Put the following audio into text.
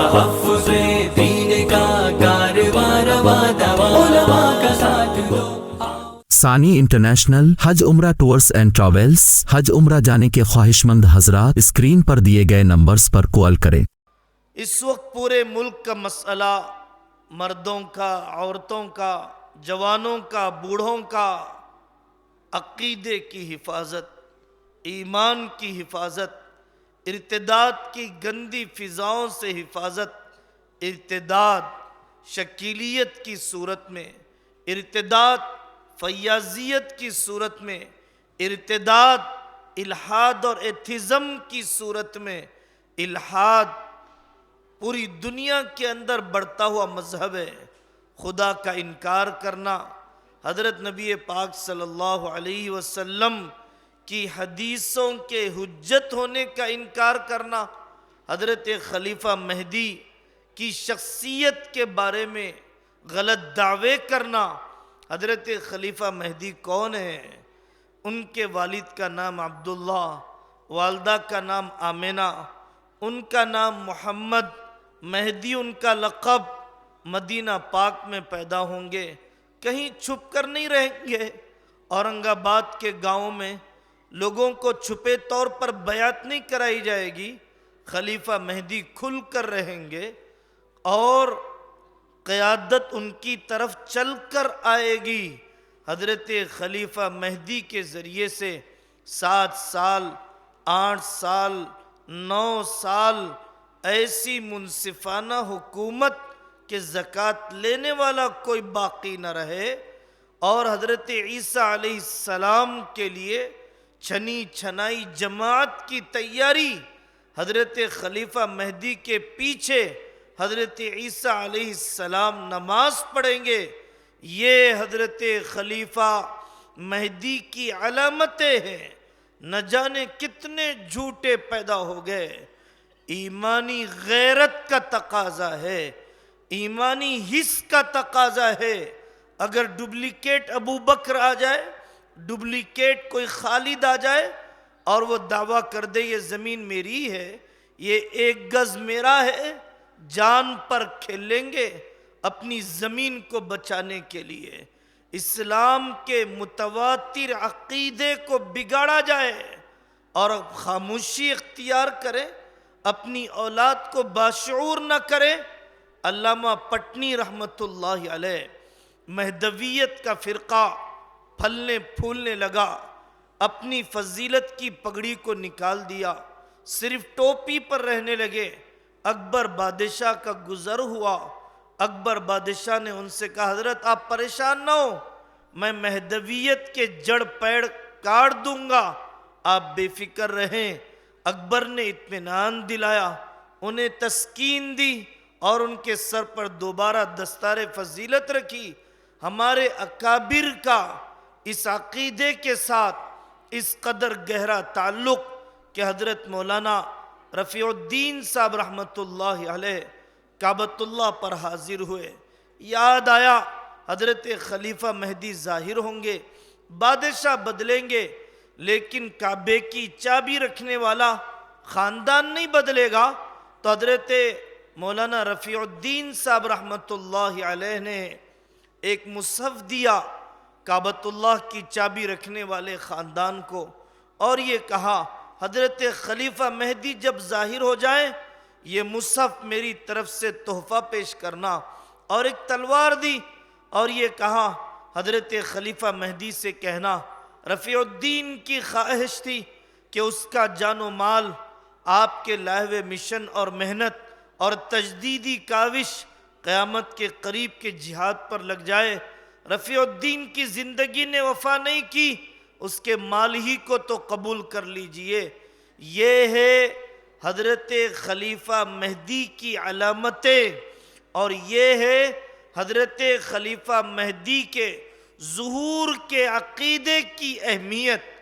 تحفظ دین کا کارواں رواں دواں، علماء کا ساتھ دو۔ ثانی انٹرنیشنل حج عمرہ ٹورز اینڈ ٹریولز۔ حج عمرہ جانے کے خواہش مند حضرات اسکرین پر دیے گئے نمبرز پر کال کریں۔ اس وقت پورے ملک کا مسئلہ مردوں کا، عورتوں کا، جوانوں کا، بوڑھوں کا عقیدے کی حفاظت، ایمان کی حفاظت، ارتداد کی گندی فضاؤں سے حفاظت، ارتداد شکیلیت کی صورت میں، ارتداد فیاضیت کی صورت میں، ارتداد الحاد اور ایتھزم کی صورت میں۔ الحاد پوری دنیا کے اندر بڑھتا ہوا مذہب ہے۔ خدا کا انکار کرنا، حضرت نبی پاک صلی اللہ علیہ وسلم کی حدیثوں کے حجت ہونے کا انکار کرنا، حضرت خلیفہ مہدی کی شخصیت کے بارے میں غلط دعوے کرنا۔ حضرت خلیفہ مہدی کون ہیں؟ ان کے والد کا نام عبداللہ، والدہ کا نام آمنہ، ان کا نام محمد، مہدی ان کا لقب، مدینہ پاک میں پیدا ہوں گے، کہیں چھپ کر نہیں رہیں گے۔ اورنگ آباد کے گاؤں میں لوگوں کو چھپے طور پر بیعت نہیں کرائی جائے گی، خلیفہ مہدی کھل کر رہیں گے اور قیادت ان کی طرف چل کر آئے گی۔ حضرت خلیفہ مہدی کے ذریعے سے 7 سال، 8 سال، 9 سال ایسی منصفانہ حکومت کہ زکوٰۃ لینے والا کوئی باقی نہ رہے، اور حضرت عیسیٰ علیہ السلام کے لیے چھنی چھنائی جماعت کی تیاری۔ حضرت خلیفہ مہدی کے پیچھے حضرت عیسیٰ علیہ السلام نماز پڑھیں گے۔ یہ حضرت خلیفہ مہدی کی علامتیں ہیں۔ نہ جانے کتنے جھوٹے پیدا ہو گئے۔ ایمانی غیرت کا تقاضا ہے، ایمانی حس کا تقاضا ہے۔ اگر ڈپلیکیٹ ابو بکر آ جائے، ڈپلیکیٹ کوئی خالد آ جائے اور وہ دعویٰ کر دے یہ زمین میری ہے، یہ 1 گز میرا ہے، جان پر کھیلیں گے اپنی زمین کو بچانے کے لیے۔ اسلام کے متواتر عقیدے کو بگاڑا جائے اور خاموشی اختیار کرے، اپنی اولاد کو باشعور نہ کرے۔ علامہ پٹنی رحمت اللہ علیہ، مہدویت کا فرقہ پھلنے پھولنے لگا، اپنی فضیلت کی پگڑی کو نکال دیا، صرف ٹوپی پر رہنے لگے۔ اکبر بادشاہ کا گزر ہوا، اکبر بادشاہ نے ان سے کہا حضرت آپ پریشان نہ ہو، میں مہدویت کے جڑ پیڑ کاٹ دوں گا، آپ بے فکر رہیں۔ اکبر نے اطمینان دلایا، انہیں تسکین دی اور ان کے سر پر دوبارہ دستار فضیلت رکھی۔ ہمارے اکابر کا اس عقیدے کے ساتھ اس قدر گہرا تعلق کہ حضرت مولانا رفیع الدین صاحب رحمت اللہ علیہ کعبۃ اللہ پر حاضر ہوئے۔ یاد آیا حضرت خلیفہ مہدی ظاہر ہوں گے، بادشاہ بدلیں گے، لیکن کعبے کی چابی رکھنے والا خاندان نہیں بدلے گا۔ تو حضرت مولانا رفیع الدین صاحب رحمت اللہ علیہ نے ایک مصحف دیا کعبۃ اللہ کی چابی رکھنے والے خاندان کو، اور یہ کہا حضرت خلیفہ مہدی جب ظاہر ہو جائیں یہ مصحف میری طرف سے تحفہ پیش کرنا، اور ایک تلوار دی اور یہ کہا حضرت خلیفہ مہدی سے کہنا رفیع الدین کی خواہش تھی کہ اس کا جان و مال آپ کے لائے ہوئے مشن اور محنت اور تجدیدی کاوش قیامت کے قریب کے جہاد پر لگ جائے۔ رفیع الدین کی زندگی نے وفا نہیں کی، اس کے مال ہی کو تو قبول کر لیجئے۔ یہ ہے حضرت خلیفہ مہدی کی علامتیں، اور یہ ہے حضرت خلیفہ مہدی کے ظہور کے عقیدے کی اہمیت۔